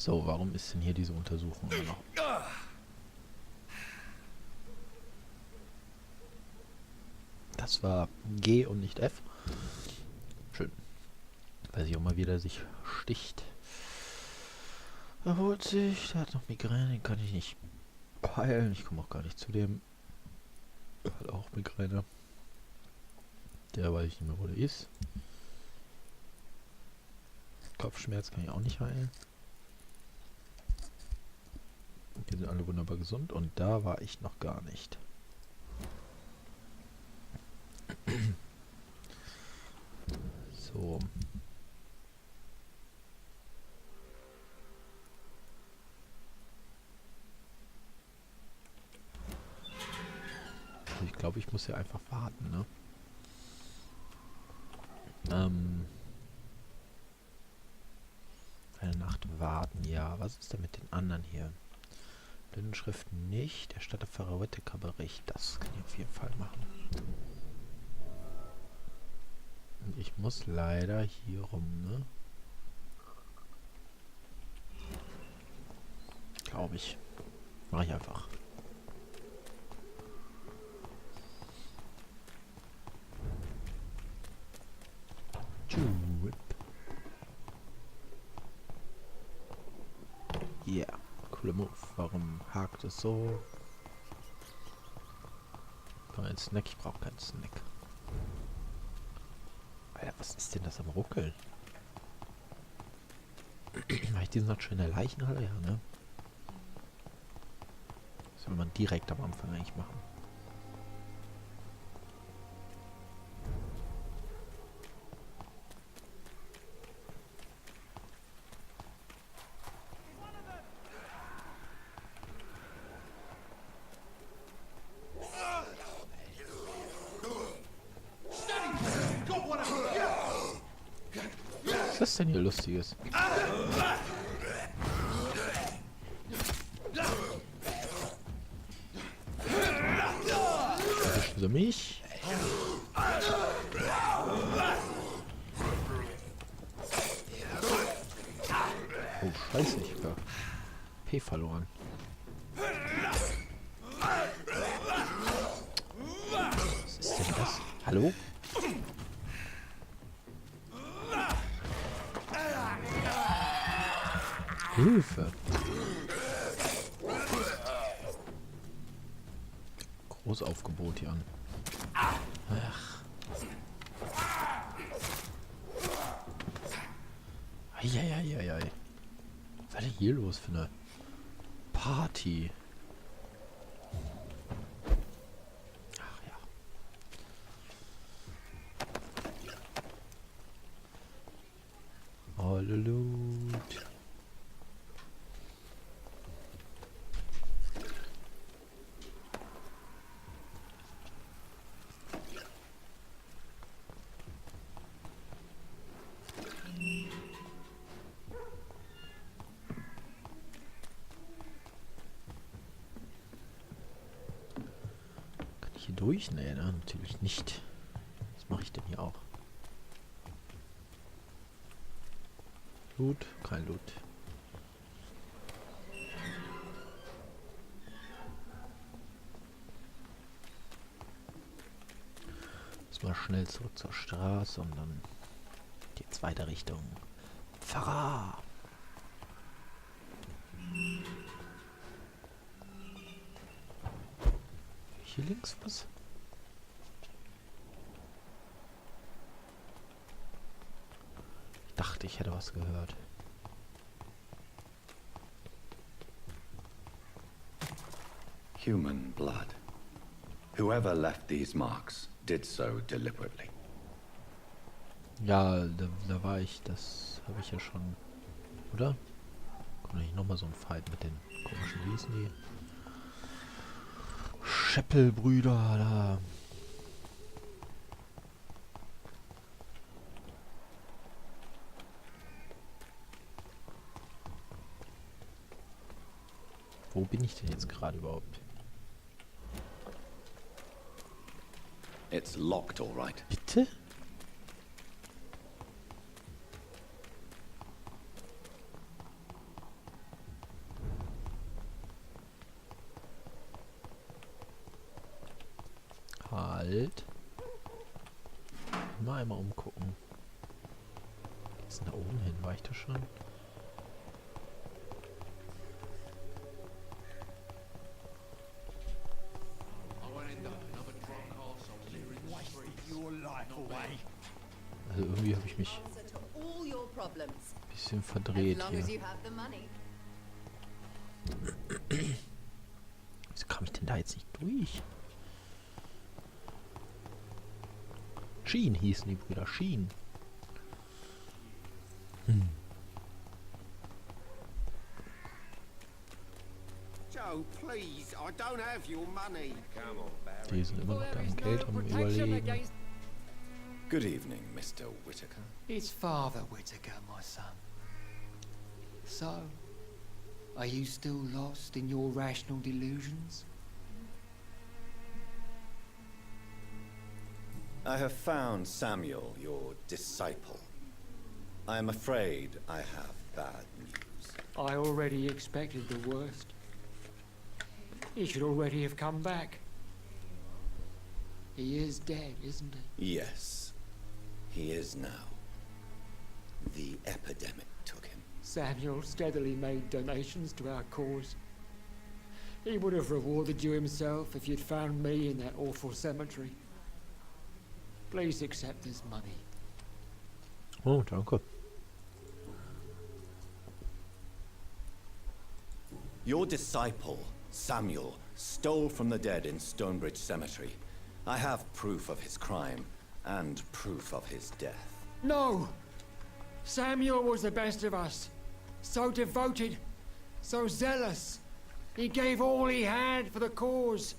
So, warum ist denn hier diese Untersuchung immer noch? Das war G und nicht F. Schön. Weil sie auch mal wieder sich sticht. Erholt sich, der hat noch Migräne, den kann ich nicht heilen. Ich komme auch gar nicht zu dem. Der hat auch Migräne. Der weiß ich nicht mehr, wo der ist. Kopfschmerz kann ich auch nicht heilen. Die sind alle wunderbar gesund und da war ich noch gar nicht. So. Ich glaube, ich muss ja einfach warten, ne? Eine Nacht warten, ja. Was ist denn mit den anderen hier? Blindenschrift nicht. Erstatte Bericht. Das kann ich auf jeden Fall machen. Und ich muss leider hier rum, ne? Glaube ich. Mache ich einfach. Ja, yeah. Cooler Move. Warum hakt es so? Ich brauche einen Snack. Ich brauche keinen Snack. Alter, was ist denn das am Ruckeln? War ich diesen noch schon in der Leichenhalle? Ja, ne? Das will man direkt am Anfang eigentlich machen. Was ist denn hier Lustiges? Erwischen Sie mich? Oh, scheiße, ich hab P verloren. Was ist denn das? Hallo? Hilfe! Großaufgebot hier an. Ach. Eieieiei. Was ist denn hier los für eine Party? Ach ja. Halleluja. Hier durch? Nee, ne? Natürlich nicht. Was mache ich denn hier auch? Loot? Kein Loot. Jetzt mal schnell zurück zur Straße und dann geht's weiter Richtung Pfarrer. Hier links was? Ich dachte, ich hätte was gehört. Human blood. Whoever left these marks did so deliberately. Ja, da war ich. Das habe ich ja schon. Oder? Kommt nicht nochmal so ein Fight mit den komischen, wie hießen die? Scheppelbrüder da. Wo bin ich denn jetzt gerade überhaupt? It's locked, all right. Bitte? Halt. Mal einmal umgucken. Was ist denn da oben hin? War ich da schon? Also irgendwie habe ich mich ein bisschen verdreht hier. Wieso kam ich denn da jetzt nicht durch? Sheen hießen die Brüder. Sheen. Joe, please, I don't have your money. Come on, Barry. Die sind immer noch da am Geld am Überlegen. Good evening, Mr. Whittaker. It's Father Whittaker, my son. So, are you still lost in your rational delusions? I have found Samuel, your disciple. I am afraid I have bad news. I already expected the worst. He should already have come back. He is dead, isn't he? Yes, he is now. The epidemic took him. Samuel steadily made donations to our cause. He would have rewarded you himself if you'd found me in that awful cemetery. Please accept this money. Oh, danke. Your disciple, Samuel, stole from the dead in Stonebridge Cemetery. I have proof of his crime and proof of his death. No! Samuel was the best of us. So devoted, so zealous. He gave all he had for the cause.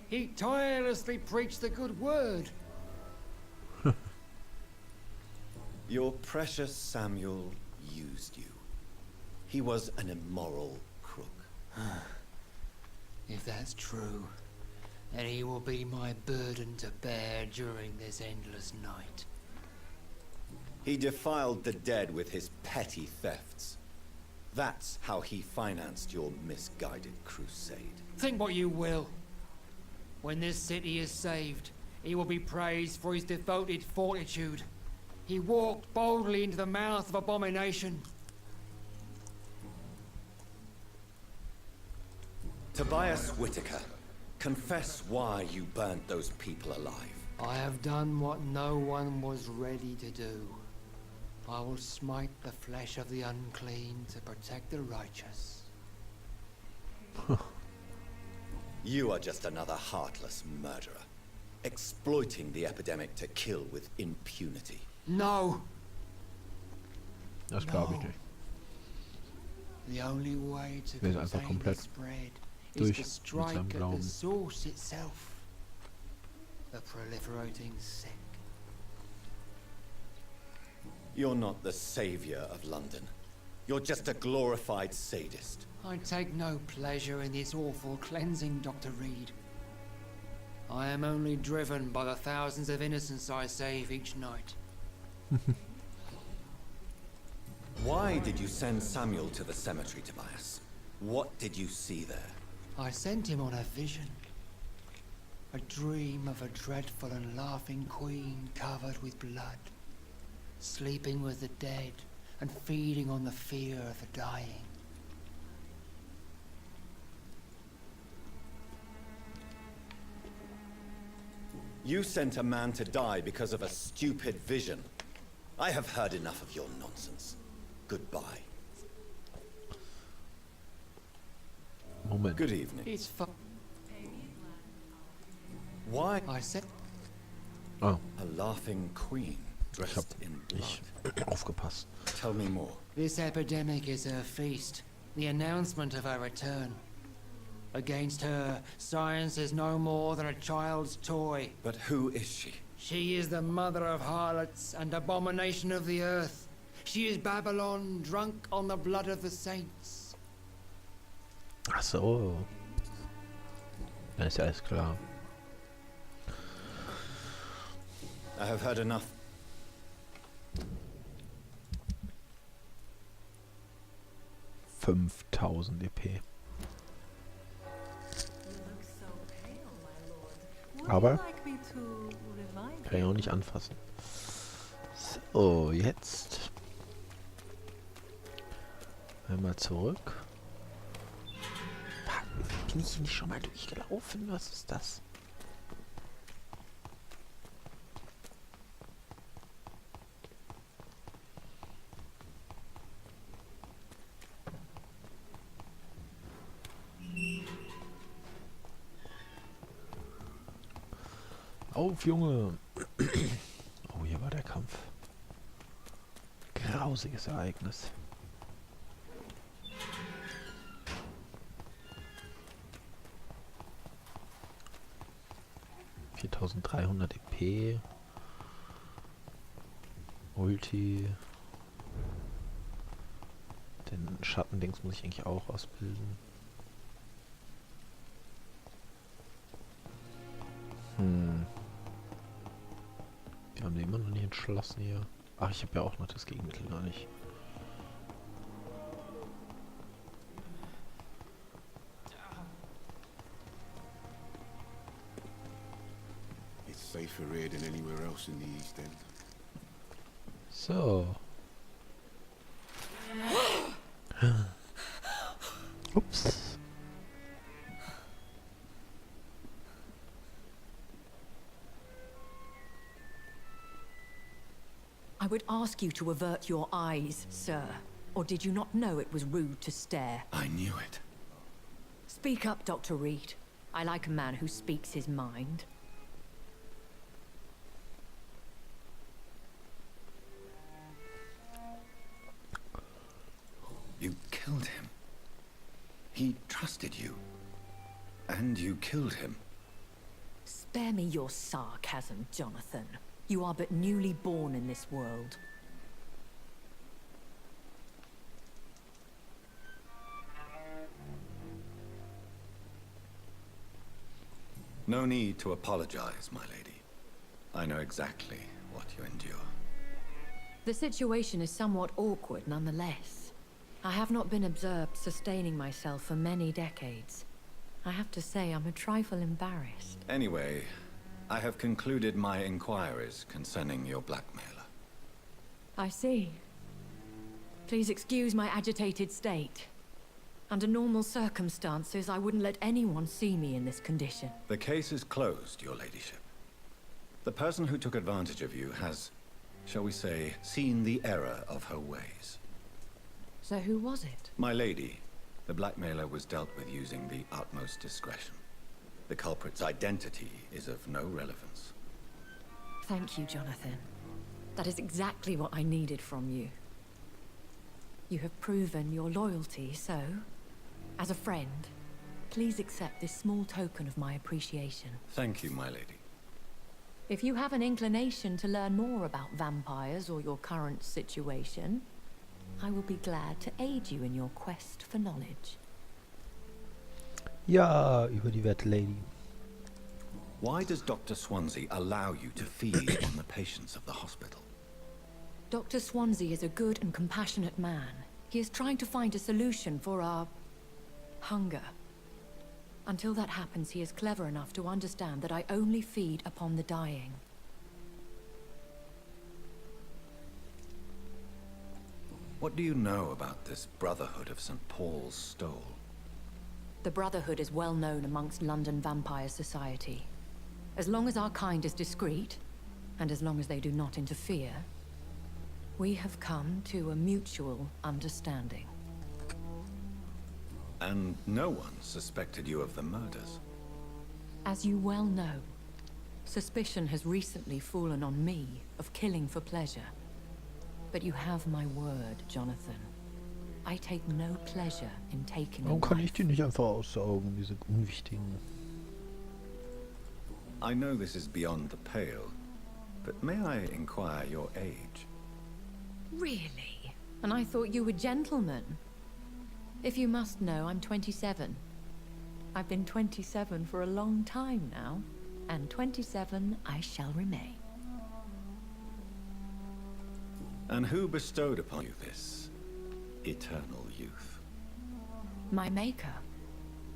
He tirelessly preached the good word. Your precious Samuel used you. He was an immoral crook. If that's true, then he will be my burden to bear during this endless night. He defiled the dead with his petty thefts. That's how he financed your misguided crusade. Think what you will. When this city is saved, he will be praised for his devoted fortitude. He walked boldly into the mouth of abomination. Tobias Whittaker, confess why you burnt those people alive. I have done what no one was ready to do. I will smite the flesh of the unclean to protect the righteous. You are just another heartless murderer, exploiting the epidemic to kill with impunity. No! Das glaube ich nicht. The only way to Der ist einfach contain the komplett spread is durch to mit strike seinem at the Glauben. source itself. The proliferating sick. You're not the savior of London. You're just a glorified sadist. I take no pleasure in this awful cleansing, Dr. Reed. I am only driven by the thousands of innocents I save each night. Why did you send Samuel to the cemetery, Tobias? What did you see there? I sent him on a vision. A dream of a dreadful and laughing queen covered with blood, sleeping with the dead and feeding on the fear of the dying. You sent a man to die because of a stupid vision. I have heard enough of your nonsense. Goodbye. Moment. Good evening. It's Why I said Oh, a laughing queen ich dressed hab in nicht blood? aufgepasst. Tell me more. this epidemic is her feast, the announcement of her return. Against her, science is no more than a child's toy. But who is she? She is the mother of harlots and abomination of the earth. She is Babylon, drunk on the blood of the saints. Ach so. Dann ist ja alles klar. I have heard enough. $5.000 EP. Aber Kann ich auch nicht anfassen. So, jetzt. Einmal zurück. Bin ich hier nicht schon mal durchgelaufen? Was ist das? Auf, Junge! Oh, hier war der Kampf. Grausiges Ereignis. EP. Ulti. Den Schattendings muss ich eigentlich auch ausbilden. Wir haben die immer noch nicht entschlossen hier. Ach, ich habe ja auch noch das Gegenmittel gar nicht. It's safer here than anywhere else in the East End. So. Ups. I would ask you to avert your eyes, sir. Or did you not know it was rude to stare? I knew it. Speak up, Dr. Reed. I like a man who speaks his mind. You killed him. He trusted you. And you killed him. Spare me your sarcasm, Jonathan. You are but newly born in this world. No need to apologize, my lady. I know exactly what you endure. The situation is somewhat awkward nonetheless. I have not been observed sustaining myself for many decades. I have to say I'm a trifle embarrassed. Anyway, I have concluded my inquiries concerning your blackmailer. I see. Please excuse my agitated state. Under normal circumstances, I wouldn't let anyone see me in this condition. The case is closed, your ladyship. The person who took advantage of you has, shall we say, seen the error of her ways. So who was it? My lady, the blackmailer was dealt with using the utmost discretion. The culprit's identity is of no relevance. Thank you, Jonathan. That is exactly what I needed from you. You have proven your loyalty, so, as a friend, please accept this small token of my appreciation. Thank you, my lady. If you have an inclination to learn more about vampires or your current situation, I will be glad to aid you in your quest for knowledge. Ja, über die werte Lady. Why does Dr. Swansea allow you to feed on the patients of the hospital? Dr. Swansea is a good and compassionate man. He is trying to find a solution for our hunger. Until that happens, he is clever enough to understand that I only feed upon the dying. What do you know about this Brotherhood of St. Paul's Stole? The Brotherhood is well known amongst London Vampire Society. As long as our kind is discreet, and as long as they do not interfere, we have come to a mutual understanding. And no one suspected you of the murders? As you well know, suspicion has recently fallen on me of killing for pleasure. But you have my word, Jonathan. I take no pleasure in taking a Warum kann ich life. die nicht einfach aussaugen, diese unwichtigen? I know this is beyond the pale, but may I inquire your age? Really? And I thought you were gentlemen. If you must know, I'm 27. I've been 27 for a long time now, and 27 I shall remain. And who bestowed upon you this eternal youth? My maker.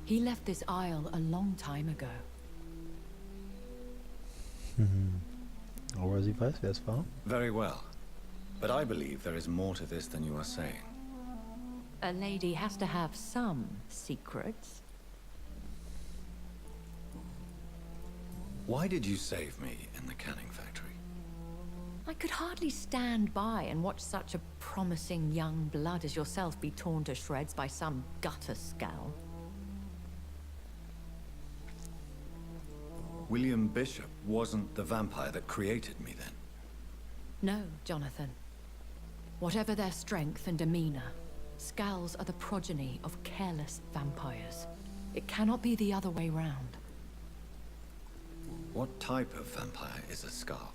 He left this isle a long time ago. Aber sie weiß, wer es war. Very well. But I believe there is more to this than you are saying. A lady has to have some secrets. Why did you save me in the canning factory? I could hardly stand by and watch such a promising young blood as yourself be torn to shreds by some gutter scowl. William Bishop wasn't the vampire that created me then. No, Jonathan. Whatever their strength and demeanor, Scowls are the progeny of careless vampires. It cannot be the other way round. What type of vampire is a Scowl?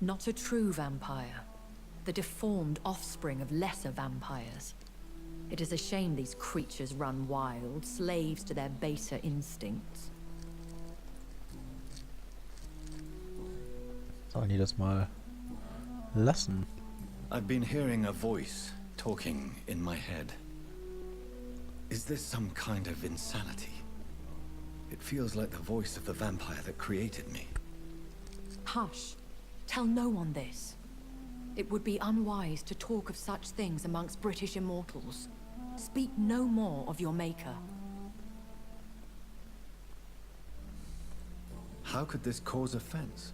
Not a true vampire. The deformed offspring of lesser vampires. It is a shame these creatures run wild, slaves to their baser instincts. Sollen die das mal lassen? I've been hearing a voice talking in my head. Is this some kind of insanity? It feels like the voice of the vampire that created me. Hush. Tell no one this. It would be unwise to talk of such things amongst British immortals. Speak no more of your maker. How could this cause offense?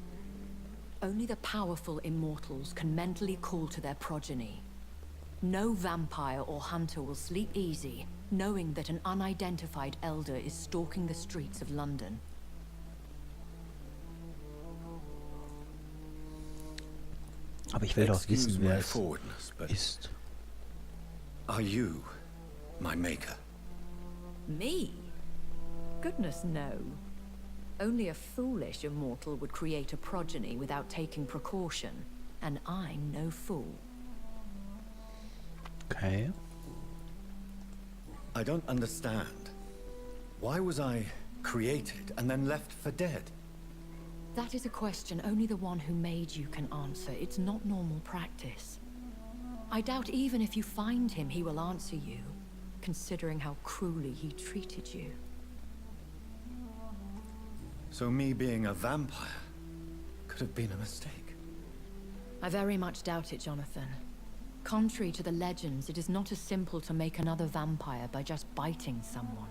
Only the powerful immortals can mentally call to their progeny. No vampire or hunter will sleep easy, knowing that an unidentified elder is stalking the streets of London. Aber ich will doch Excuse wissen, my wer es forwardness, but ist. are you my maker? Me? Goodness, no. Only a foolish immortal would create a progeny without taking precaution, and I'm no fool. Okay. I don't understand. Why was I created and then left for dead? That is a question only the one who made you can answer. It's not normal practice. I doubt even if you find him, he will answer you, considering how cruelly he treated you. So me being a vampire could have been a mistake. I very much doubt it, Jonathan. Contrary to the legends, it is not as simple to make another vampire by just biting someone.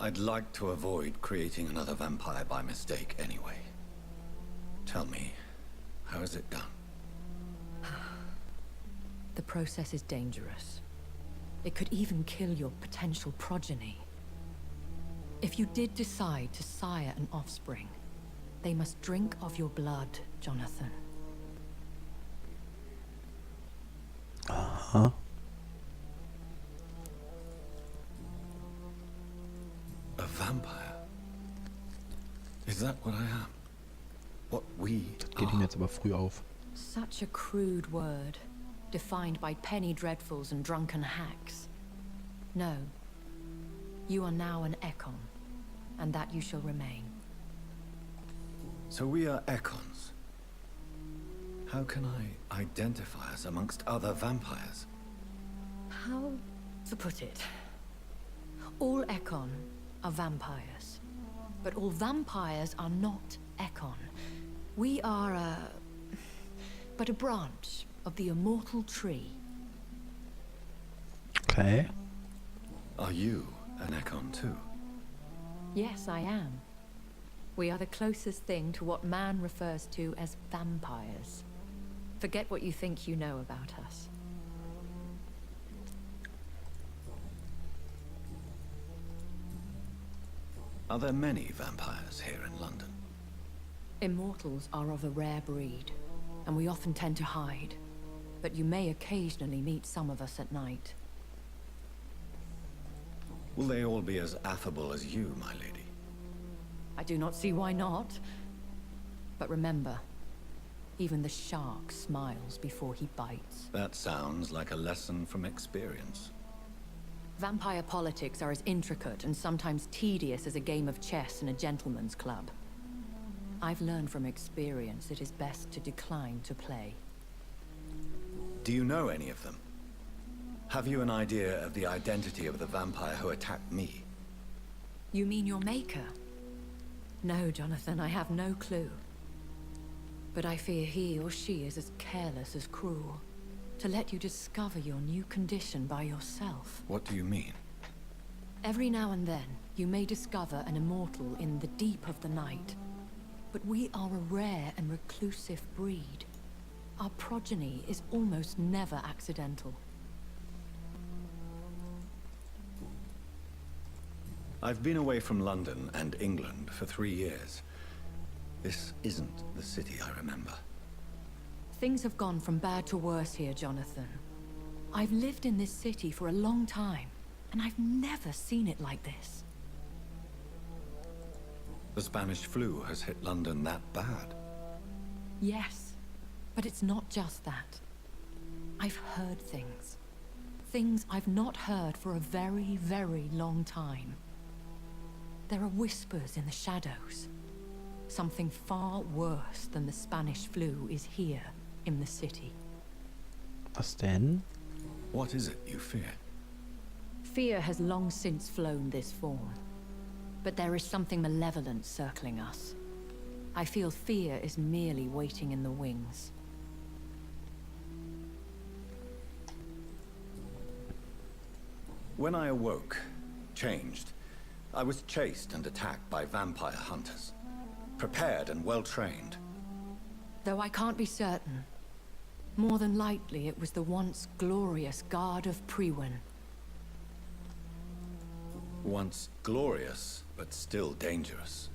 I'd like to avoid creating another vampire by mistake anyway. Tell me, how is it done? The process is dangerous. It could even kill your potential progeny. If you did decide to sire an offspring, they must drink of your blood, Jonathan. Aha. A vampire? Is that what I am? What we Das geht ihm are? jetzt aber früh auf. Such a crude word, defined by penny dreadfuls and drunken hacks. No. You are now an Ekon, and that you shall remain. So we are Ekons. How can I identify us amongst other vampires? How to put it? All Ekon are vampires, but all vampires are not Ekon. We are but a branch of the immortal tree. Okay. Are you an Ekon too? Yes, I am. We are the closest thing to what man refers to as vampires. Forget what you think you know about us. Are there many vampires here in London? Immortals are of a rare breed, and we often tend to hide. But you may occasionally meet some of us at night. Will they all be as affable as you, my lady? I do not see why not. But remember, even the shark smiles before he bites. That sounds like a lesson from experience. Vampire politics are as intricate and sometimes tedious as a game of chess in a gentleman's club. I've learned from experience it is best to decline to play. Do you know any of them? Have you an idea of the identity of the vampire who attacked me? You mean your maker? No, Jonathan, I have no clue. But I fear he or she is as careless as cruel. To let you discover your new condition by yourself. What do you mean? Every now and then, you may discover an immortal in the deep of the night. But we are a rare and reclusive breed. Our progeny is almost never accidental. I've been away from London and England for 3 years. This isn't the city I remember. Things have gone from bad to worse here, Jonathan. I've lived in this city for a long time, and I've never seen it like this. The Spanish flu has hit London that bad. Yes, but it's not just that. I've heard things. Things I've not heard for a very, very long time. There are whispers in the shadows. Something far worse than the Spanish flu is here in the city. Was denn? What is it you fear? Fear has long since flown this form. But there is something malevolent circling us. I feel fear is merely waiting in the wings. When I awoke, changed, I was chased and attacked by vampire hunters. Prepared and well-trained. Though I can't be certain. More than likely, it was the once glorious Guard of Priwen. Once glorious, but still dangerous.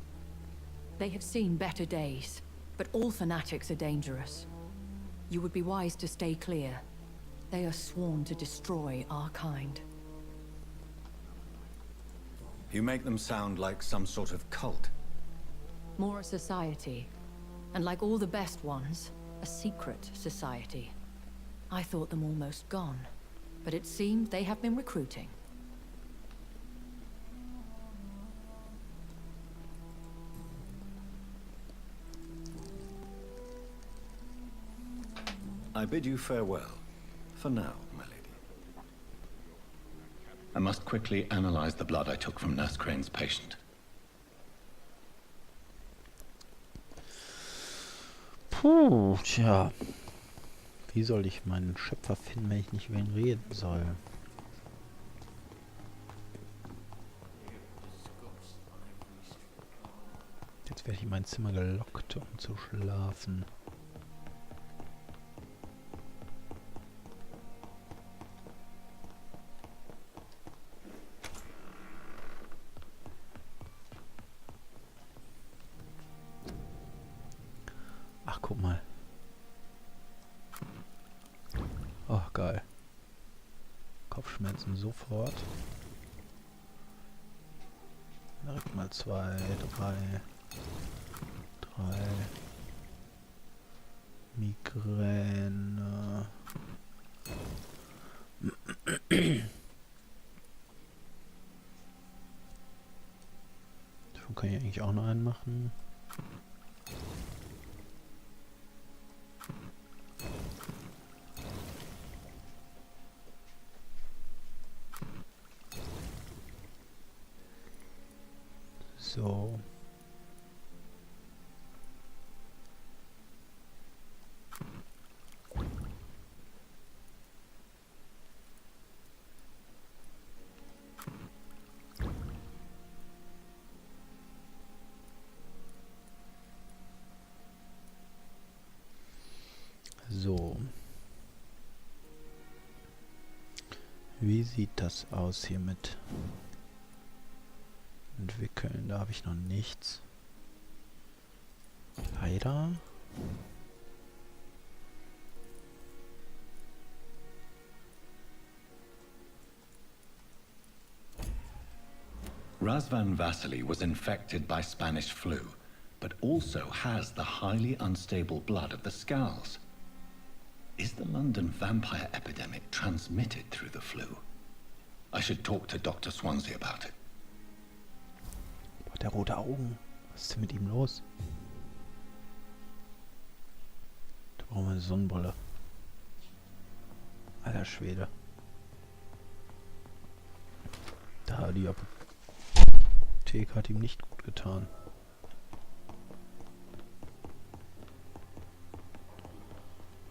They have seen better days, but all fanatics are dangerous. You would be wise to stay clear. They are sworn to destroy our kind. You make them sound like some sort of cult. More a society, and like all the best ones, a secret society. I thought them almost gone, but it seemed they have been recruiting. I bid you farewell, for now, my lady. I must quickly analyze the blood I took from Nurse Crane's patient. Puh, tja. Wie soll ich meinen Schöpfer finden, wenn ich nicht über ihn reden soll? Jetzt werde ich in mein Zimmer gelockt, um zu schlafen. Ach, guck mal. Oh, geil. Kopfschmerzen sofort. Direkt mal 2, 3. Migräne. Davon kann ich eigentlich auch noch einen machen. So. So. Wie sieht das aus hier mit entwickeln? Da habe ich noch nichts. Leider. Razvan Vasily was infected by Spanish flu, but also has the highly unstable blood of the Scowls. Is the London vampire epidemic transmitted through the flu? I should talk to Dr. Swansea about it. Boah, der rote Augen. Was ist denn mit ihm los? Da brauchen wir eine Sonnenbrille. Alter Schwede. Da, die Apotheke hat ihm nicht gut getan.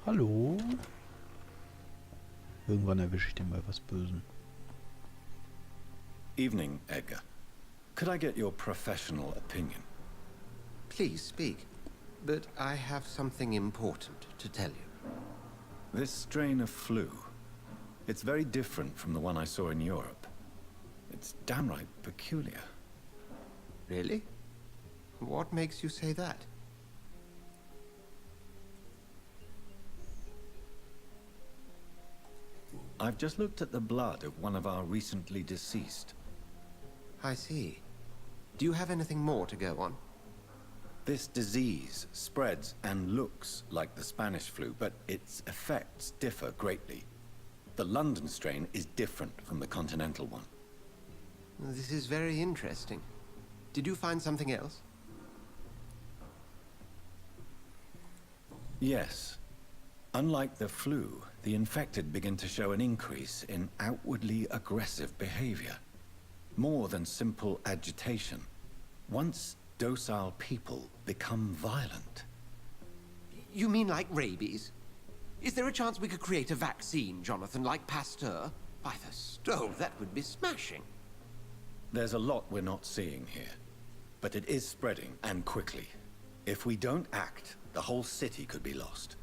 Hallo? Irgendwann erwische ich den bei was Bösen. Evening, Edgar. Could I get your professional opinion? Please speak. But I have something important to tell you. This strain of flu, it's very different from the one I saw in Europe. It's downright peculiar. Really? What makes you say that? I've just looked at the blood of one of our recently deceased. I see. Do you have anything more to go on? This disease spreads and looks like the Spanish flu, but its effects differ greatly. The London strain is different from the continental one. This is very interesting. Did you find something else? Yes. Unlike the flu, the infected begin to show an increase in outwardly aggressive behavior. More than simple agitation. Once docile people become violent. You mean like rabies? Is there a chance we could create a vaccine, Jonathan, like Pasteur? By the stole, that would be smashing. There's a lot we're not seeing here. But it is spreading, and quickly. If we don't act, the whole city could be lost.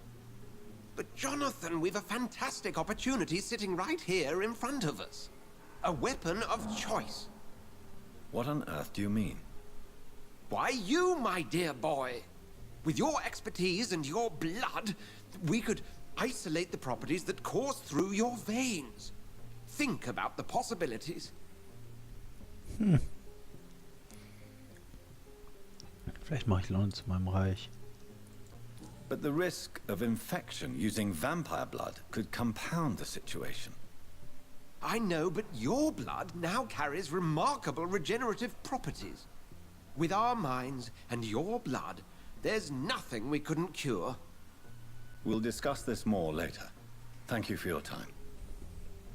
But Jonathan, we've a fantastic opportunity sitting right here in front of us. A weapon of choice. What on earth do you mean? Why, you, my dear boy. With your expertise and your blood, we could isolate the properties that course through your veins. Think about the possibilities. Vielleicht mache ich London zu meinem Reich. But the risk of infection using vampire blood could compound the situation. I know, but your blood now carries remarkable regenerative properties. With our minds and your blood, there's nothing we couldn't cure. We'll discuss this more later. Thank you for your time.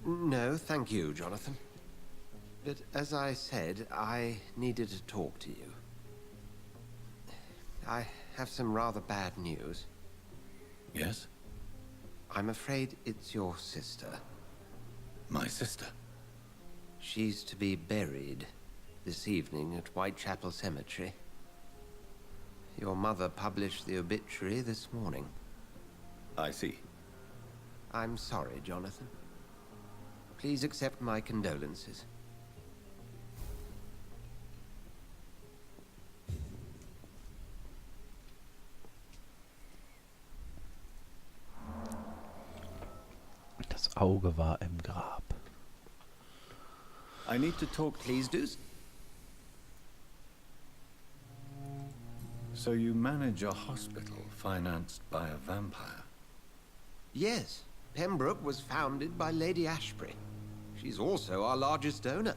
No, thank you, Jonathan. But as I said, I needed to talk to you. I have some rather bad news. Yes? I'm afraid it's your sister. My sister? She's to be buried this evening at Whitechapel Cemetery. Your mother published the obituary this morning. I see. I'm sorry, Jonathan. Please accept my condolences. Das Auge war im Grab. I need to talk. Please do. So you manage a hospital financed by a vampire? Yes, Pembroke was founded by Lady Ashbury. She's also our largest donor.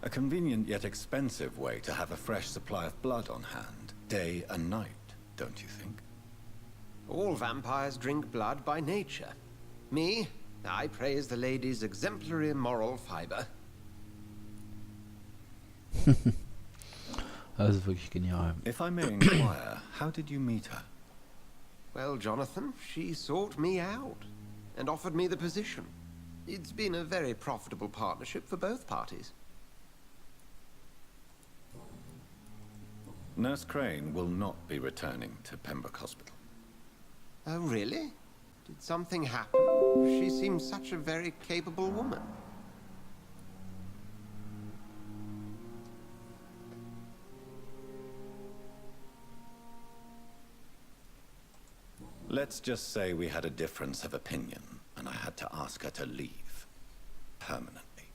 A convenient yet expensive way to have a fresh supply of blood on hand, day and night, don't you think? All vampires drink blood by nature. Me, I praise the lady's exemplary moral fiber. Das ist wirklich genial. If I may inquire, how did you meet her? Well, Jonathan, she sought me out and offered me the position. It's been a very profitable partnership for both parties. Nurse Crane will not be returning to Pembroke Hospital. Oh, really? Did something happen? She seems such a very capable woman. Let's just say we had a difference of opinion, and I had to ask her to leave. Permanently.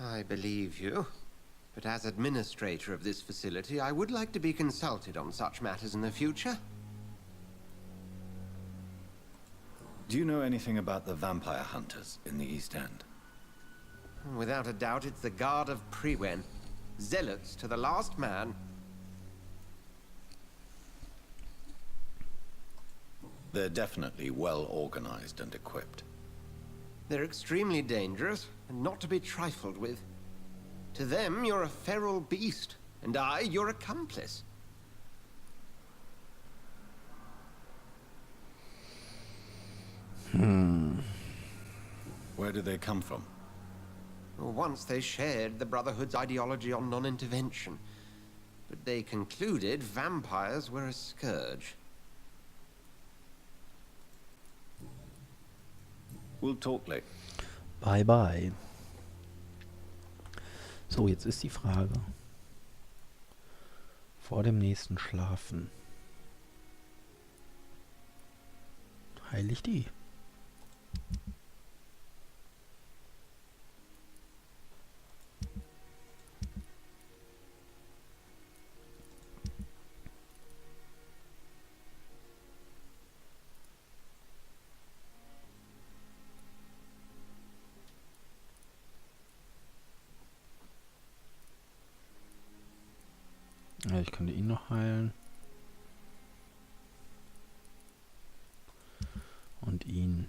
I believe you. But as administrator of this facility, I would like to be consulted on such matters in the future. Do you know anything about the vampire hunters in the East End? Without a doubt, it's the Guard of Priwen. Zealots to the last man. They're definitely well organized and equipped. They're extremely dangerous and not to be trifled with. To them, you're a feral beast, and I, your accomplice. Where did they come from? Once they shared the Brotherhood's ideology on non-intervention, but they concluded vampires were a scourge. We'll talk later. Bye bye. So, jetzt ist die Frage. Vor dem nächsten Schlafen. Heil ich die? Ja, ich könnte ihn noch heilen. Und ihn.